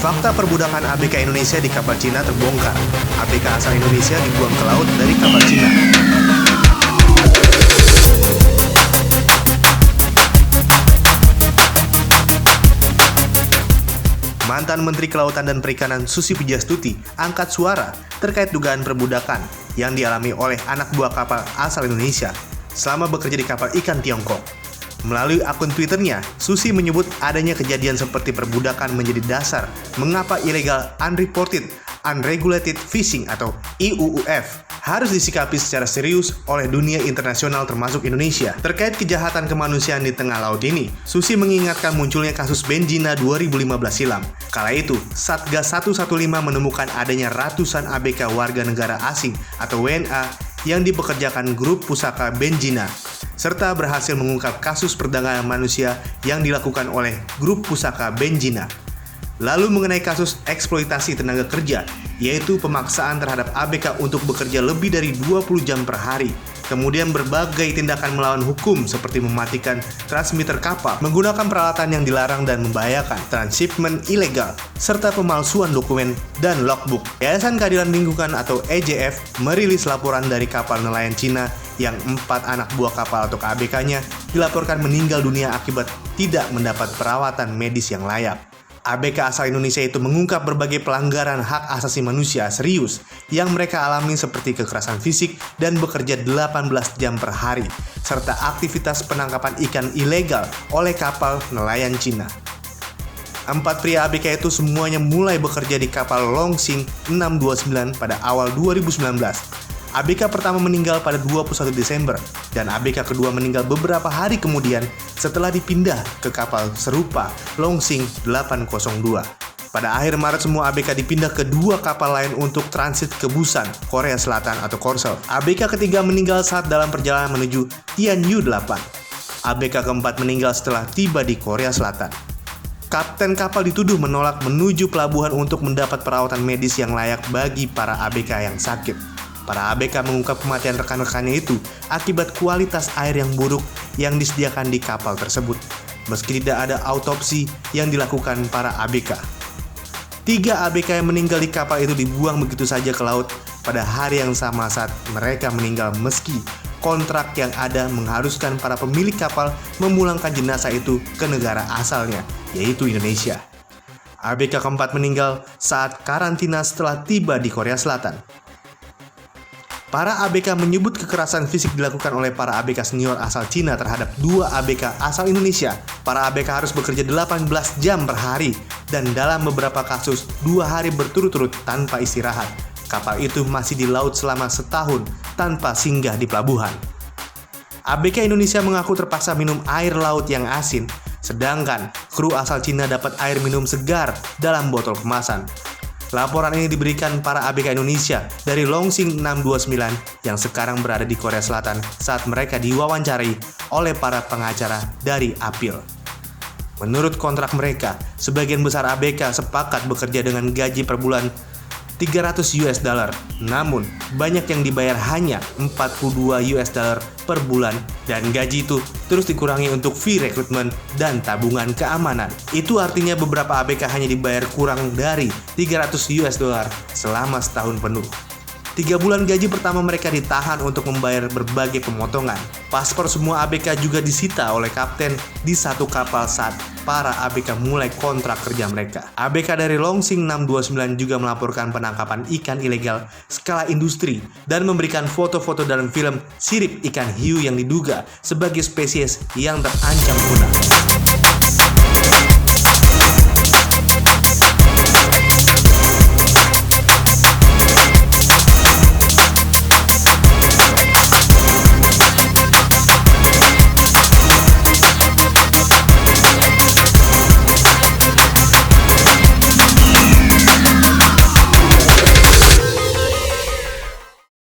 Fakta perbudakan ABK Indonesia di kapal Cina terbongkar. ABK asal Indonesia dibuang ke laut dari kapal Cina. Mantan Menteri Kelautan dan Perikanan Susi Pujiastuti angkat suara terkait dugaan perbudakan yang dialami oleh anak buah kapal asal Indonesia selama bekerja di kapal ikan Tiongkok. Melalui akun Twitternya, Susi menyebut adanya kejadian seperti perbudakan menjadi dasar mengapa illegal unreported unregulated fishing atau IUUF harus disikapi secara serius oleh dunia internasional termasuk Indonesia. Terkait kejahatan kemanusiaan di tengah laut ini, Susi mengingatkan munculnya kasus Benjina 2015 silam. Kala itu, Satgas 115 menemukan adanya ratusan ABK warga negara asing atau WNA yang dipekerjakan grup pusaka Benjina, serta berhasil mengungkap kasus perdagangan manusia yang dilakukan oleh grup pusaka Benjina. Lalu mengenai kasus eksploitasi tenaga kerja, yaitu pemaksaan terhadap ABK untuk bekerja lebih dari 20 jam per hari. Kemudian berbagai tindakan melawan hukum seperti mematikan transmitter kapal, menggunakan peralatan yang dilarang dan membahayakan, transshipment ilegal, serta pemalsuan dokumen dan logbook. Yayasan Keadilan Lingkungan atau EJF merilis laporan dari kapal nelayan Cina yang 4 anak buah kapal atau ABK-nya dilaporkan meninggal dunia akibat tidak mendapat perawatan medis yang layak. ABK asal Indonesia itu mengungkap berbagai pelanggaran hak asasi manusia serius yang mereka alami seperti kekerasan fisik dan bekerja 18 jam per hari, serta aktivitas penangkapan ikan ilegal oleh kapal nelayan Cina. 4 pria ABK itu semuanya mulai bekerja di kapal Longsing 629 pada awal 2019. ABK pertama meninggal pada 21 Desember dan ABK kedua meninggal beberapa hari kemudian setelah dipindah ke kapal serupa Longsing 802. Pada akhir Maret semua ABK dipindah ke 2 kapal lain untuk transit ke Busan, Korea Selatan atau Korsel. ABK ketiga meninggal saat dalam perjalanan menuju Tianyu 8. ABK keempat meninggal setelah tiba di Korea Selatan. Kapten kapal dituduh menolak menuju pelabuhan untuk mendapat perawatan medis yang layak bagi para ABK yang sakit. Para ABK mengungkap kematian rekan-rekannya itu akibat kualitas air yang buruk yang disediakan di kapal tersebut, meski tidak ada autopsi yang dilakukan para ABK. 3 ABK yang meninggal di kapal itu dibuang begitu saja ke laut pada hari yang sama saat mereka meninggal, meski kontrak yang ada mengharuskan para pemilik kapal memulangkan jenazah itu ke negara asalnya, yaitu Indonesia. ABK keempat meninggal saat karantina setelah tiba di Korea Selatan. Para ABK menyebut kekerasan fisik dilakukan oleh para ABK senior asal Cina terhadap 2 ABK asal Indonesia. Para ABK harus bekerja 18 jam per hari dan dalam beberapa kasus 2 hari berturut-turut tanpa istirahat. Kapal itu masih di laut selama setahun tanpa singgah di pelabuhan. ABK Indonesia mengaku terpaksa minum air laut yang asin, sedangkan kru asal Cina dapat air minum segar dalam botol kemasan. Laporan ini diberikan para ABK Indonesia dari Longsing 629 yang sekarang berada di Korea Selatan saat mereka diwawancarai oleh para pengacara dari Apil. Menurut kontrak mereka, sebagian besar ABK sepakat bekerja dengan gaji per bulan $300, namun banyak yang dibayar hanya $42 per bulan dan gaji itu terus dikurangi untuk fee rekrutmen dan tabungan keamanan. Itu artinya beberapa ABK hanya dibayar kurang dari $300 selama setahun penuh. 3 bulan gaji pertama mereka ditahan untuk membayar berbagai pemotongan. Paspor semua ABK juga disita oleh kapten di satu kapal saat para ABK mulai kontrak kerja mereka. ABK dari Longsing 629 juga melaporkan penangkapan ikan ilegal skala industri dan memberikan foto-foto dalam film sirip ikan hiu yang diduga sebagai spesies yang terancam punah.